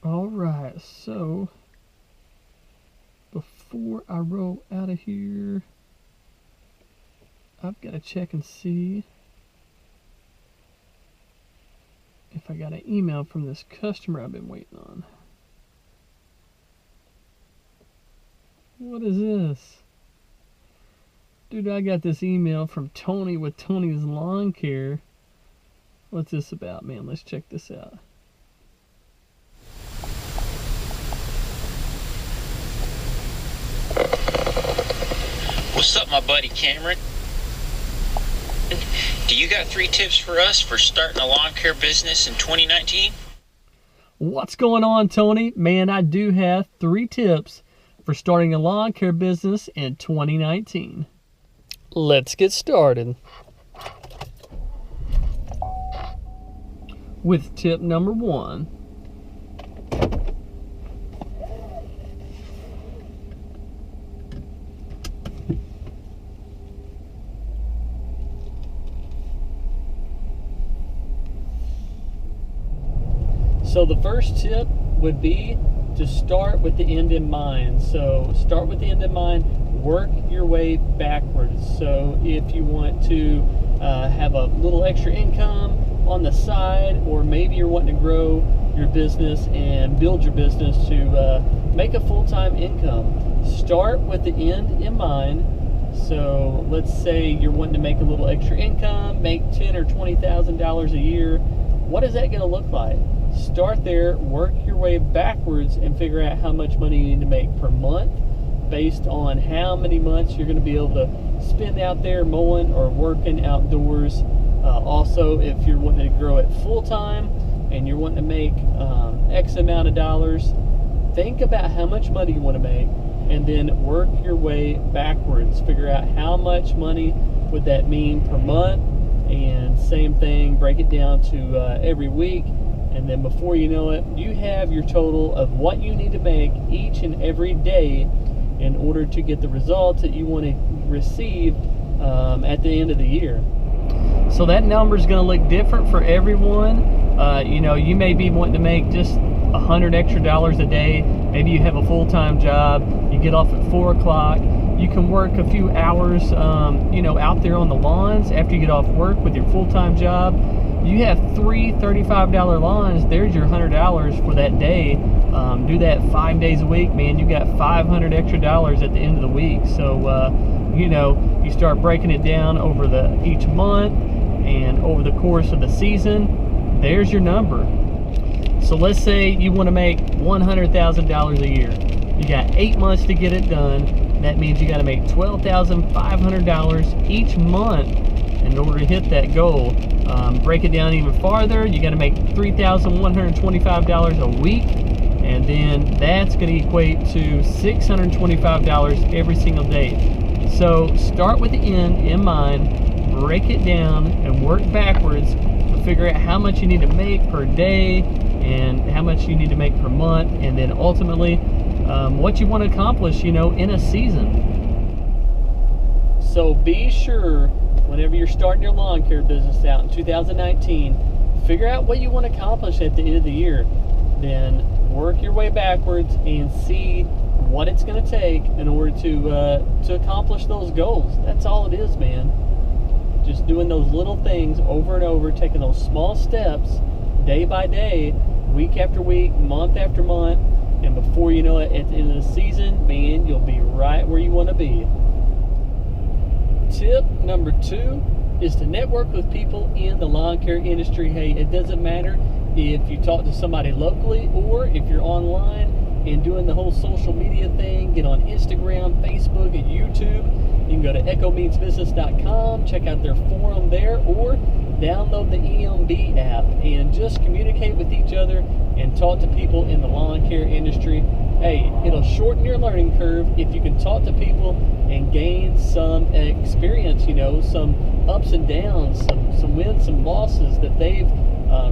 All right, so before I roll out of here, I've got to check and see if I got an email from this customer I've been waiting on. What is this? Dude, I got this email from Tony with Tony's Lawn Care. What's this about, man? Let's check this out. What's up, my buddy Cameron? Do you got 3 tips for us for starting a lawn care business in 2019? What's going on, Tony? Man, I do have 3 tips for starting a lawn care business in 2019. Let's get started. With tip number 1. So the first tip would be to start with the end in mind. So start with the end in mind, work your way backwards. So if you want to have a little extra income on the side, or maybe you're wanting to grow your business and build your business to make a full-time income, start with the end in mind. So let's say you're wanting to make a little extra income, make $10,000 or $20,000 a year. What is that going to look like? Start there, work your way backwards, and figure out how much money you need to make per month based on how many months you're going to be able to spend out there mowing or working outdoors. Also, if you're wanting to grow it full-time and you're wanting to make X amount of dollars, think about how much money you want to make and then work your way backwards. Figure out how much money would that mean per month, and same thing, break it down to every week. And then before you know it, you have your total of what you need to make each and every day in order to get the results that you want to receive at the end of the year. So that number is going to look different for everyone. You may be wanting to make just $100 extra a day. Maybe you have a full-time job. You get off at 4 o'clock. You can work a few hours, out there on the lawns after you get off work with your full-time job. You have 3 $35 lawns. There's your $100 for that day. Do that 5 days a week, man. You got $500 extra at the end of the week. So, you start breaking it down over each month and over the course of the season. There's your number. So let's say you want to make $100,000 a year. You got 8 months to get it done. That means you got to make $12,500 each month in order to hit that goal. Break it down even farther. You got to make $3,125 a week, and then that's going to equate to $625 every single day. So start with the end in mind, break it down, and work backwards to figure out how much you need to make per day and how much you need to make per month, and then ultimately what you want to accomplish, in a season. So be sure, whenever you're starting your lawn care business out in 2019, figure out what you want to accomplish at the end of the year. Then work your way backwards and see what it's going to take in order to accomplish those goals. That's all it is, man. Just doing those little things over and over, taking those small steps day by day, week after week, month after month, and before you know it, at the end of the season, man, you'll be right where you want to be. Tip number 2 is to network with people in the lawn care industry. Hey, it doesn't matter if you talk to somebody locally or if you're online and doing the whole social media thing. Get on Instagram, Facebook, and YouTube. You can go to echomeansbusiness.com, check out their forum there, or download the EMB app and just communicate with each other and talk to people in the lawn care industry. Hey, it'll shorten your learning curve if you can talk to people and gain some experience, some ups and downs, some wins, some losses that they've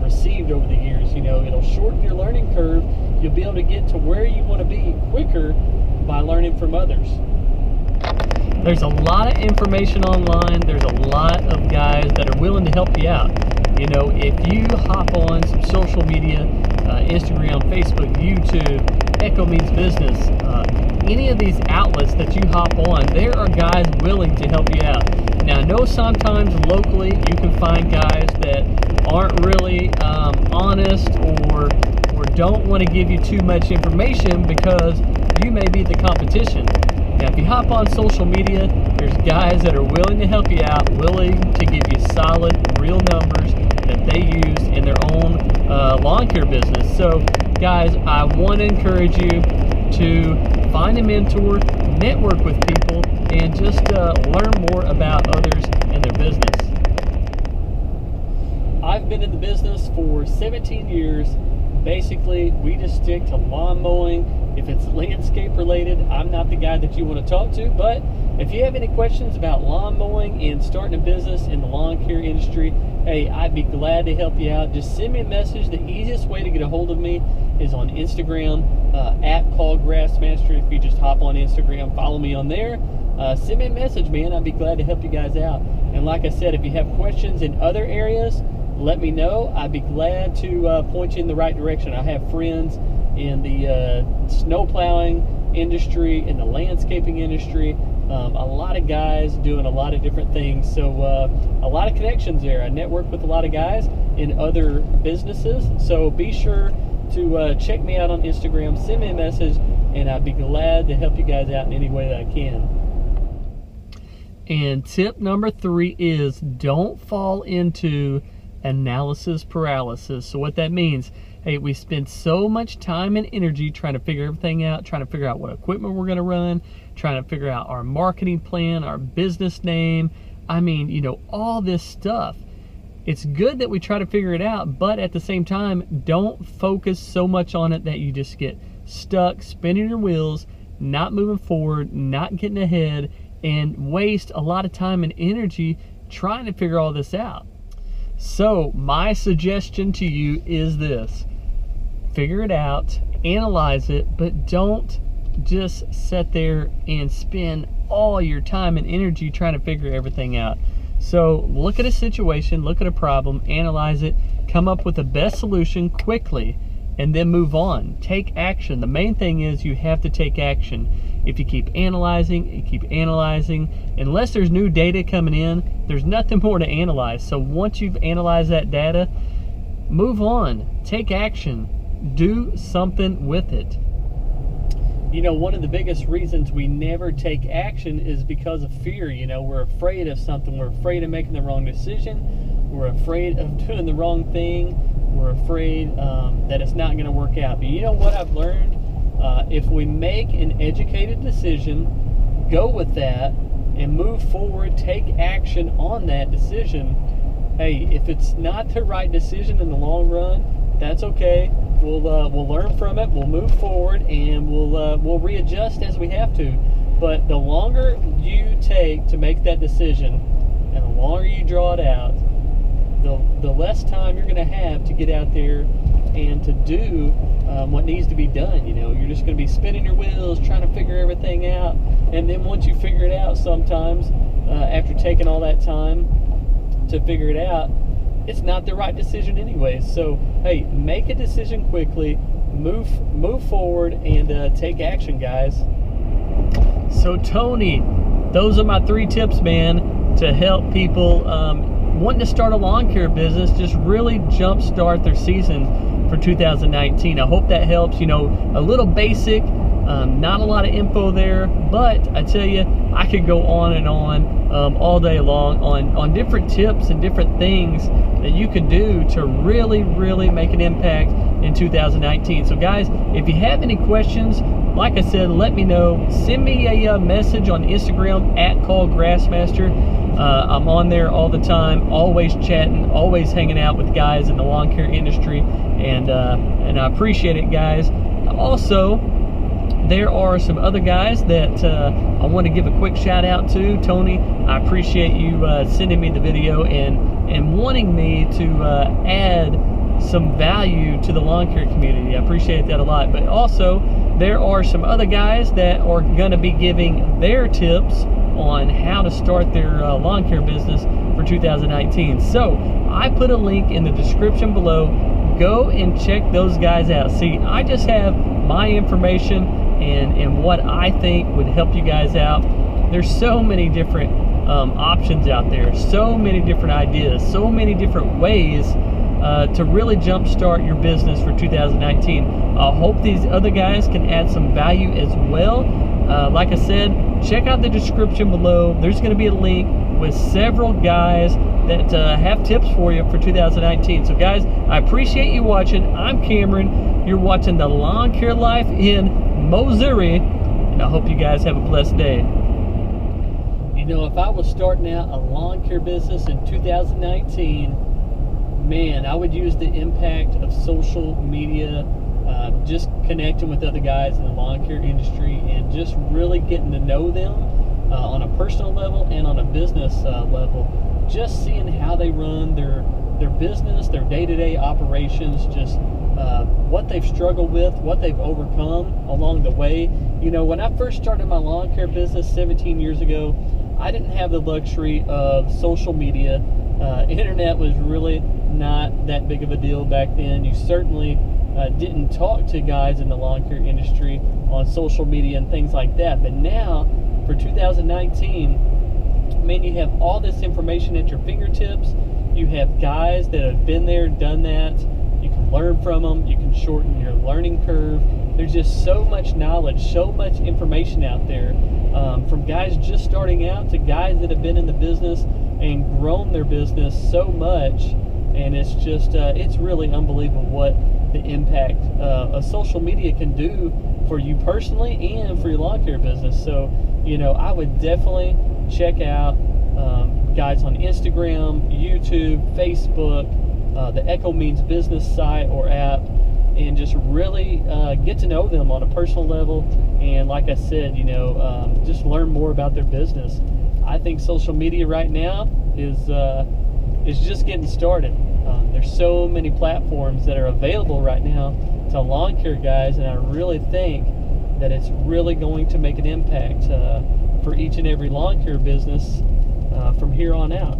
received over the years. It'll shorten your learning curve. You'll be able to get to where you want to be quicker by learning from others. There's a lot of information online. There's a lot of guys that are willing to help you out. If you hop on some social media, Instagram, Facebook, YouTube, Echo Means Business, any of these outlets that you hop on, there are guys willing to help you out. Now, I know sometimes locally you can find guys that aren't really honest or don't want to give you too much information because you may be the competition. Now, if you hop on social media, there's guys that are willing to help you out, willing to give you solid, real numbers that they use in their own lawn care business. So, guys, I want to encourage you to find a mentor, network with people, and just learn more about others and their business. I've been in the business for 17 years. Basically, we just stick to lawn mowing. If it's landscape related, I'm not the guy that you want to talk to, but if you have any questions about lawn mowing and starting a business in the lawn care industry, hey, I'd be glad to help you out. Just send me a message. The easiest way to get a hold of me is on Instagram, @CallGrassmaster. If you just hop on Instagram, follow me on there. Send me a message, man. I'd be glad to help you guys out. And like I said, if you have questions in other areas, let me know. I'd be glad to point you in the right direction. I have friends in the snow plowing industry, in the landscaping industry, a lot of guys doing a lot of different things. So a lot of connections there. I network with a lot of guys in other businesses. So be sure to check me out on Instagram, send me a message, and I'd be glad to help you guys out in any way that I can. And tip number 3 is don't fall into analysis paralysis. So what that means, hey, we spend so much time and energy trying to figure everything out, trying to figure out what equipment we're going to run, trying to figure out our marketing plan, our business name. I mean, you know, all this stuff. It's good that we try to figure it out, but at the same time, don't focus so much on it that you just get stuck spinning your wheels, not moving forward, not getting ahead, and waste a lot of time and energy trying to figure all this out. So my suggestion to you is this: figure it out, analyze it, but don't just sit there and spend all your time and energy trying to figure everything out. So look at a situation, look at a problem, analyze it, come up with the best solution quickly, and then move on. Take action. The main thing is you have to take action. If you keep analyzing, unless there's new data coming in, there's nothing more to analyze. So once you've analyzed that data, move on, take action, do something with it. You know, one of the biggest reasons we never take action is because of fear. You know, we're afraid of something. We're afraid of making the wrong decision. We're afraid of doing the wrong thing. We're afraid that it's not going to work out. But you know what I've learned? If we make an educated decision, go with that, and move forward, take action on that decision. Hey, if it's not the right decision in the long run, that's okay. We'll learn from it. We'll move forward, and we'll readjust as we have to. But the longer you take to make that decision, and the longer you draw it out, the less time you're going to have to get out there and to do what needs to be done. You know, you're just going to be spinning your wheels, trying to figure everything out, and then once you figure it out, sometimes after taking all that time to figure it out, it's not the right decision anyway. So hey, make a decision quickly, move forward, and take action, guys. So Tony, those are my 3 tips, man, to help people wanting to start a lawn care business just really jumpstart their season for 2019. I hope that helps. You know, a little basic, not a lot of info there, but I tell you, I could go on and on all day long on different tips and different things that you can do to really make an impact in 2019. So guys, if you have any questions, like I said, let me know. Send me a message on Instagram @CallGrassmaster. I'm on there all the time, always chatting, always hanging out with guys in the lawn care industry, and I appreciate it, guys. Also, there are some other guys that I want to give a quick shout out to. Tony, I appreciate you sending me the video and wanting me to add some value to the lawn care community. I appreciate that a lot. But also, there are some other guys that are going to be giving their tips on how to start their lawn care business for 2019. So I put a link in the description below. go and check those guys out. See, I just have my information and what I think would help you guys out. There's so many different options out there, so many different ideas, so many different ways to really jumpstart your business for 2019. I hope these other guys can add some value as well. Like I said, check out the description below. There's going to be a link with several guys that have tips for you for 2019. So guys, I appreciate you watching. I'm Cameron. You're watching the Lawn Care Life in Mowssouri, and I hope you guys have a blessed day. You know, if I was starting out a lawn care business in 2019, man, I would use the impact of social media, just connecting with other guys in the lawn care industry and just really getting to know them on a personal level and on a business level. Just seeing how they run their business, their day-to-day operations, just what they've struggled with, what they've overcome along the way. You know, when I first started my lawn care business 17 years ago, I didn't have the luxury of social media. Internet was really not that big of a deal back then. You certainly didn't talk to guys in the lawn care industry on social media and things like that. But now, for 2019, man, you have all this information at your fingertips. You have guys that have been there, done that. You can learn from them. You can shorten your learning curve. There's just so much knowledge, so much information out there, from guys just starting out to guys that have been in the business and grown their business so much. And it's just, it's really unbelievable what the impact of social media can do for you personally and for your lawn care business. So, you know, I would definitely check out guys on Instagram, YouTube, Facebook, the Echo Means Business site or app, and just really get to know them on a personal level. And like I said, you know, just learn more about their business. I think social media right now is just getting started. There's so many platforms that are available right now to lawn care guys, and I really think that it's really going to make an impact for each and every lawn care business from here on out.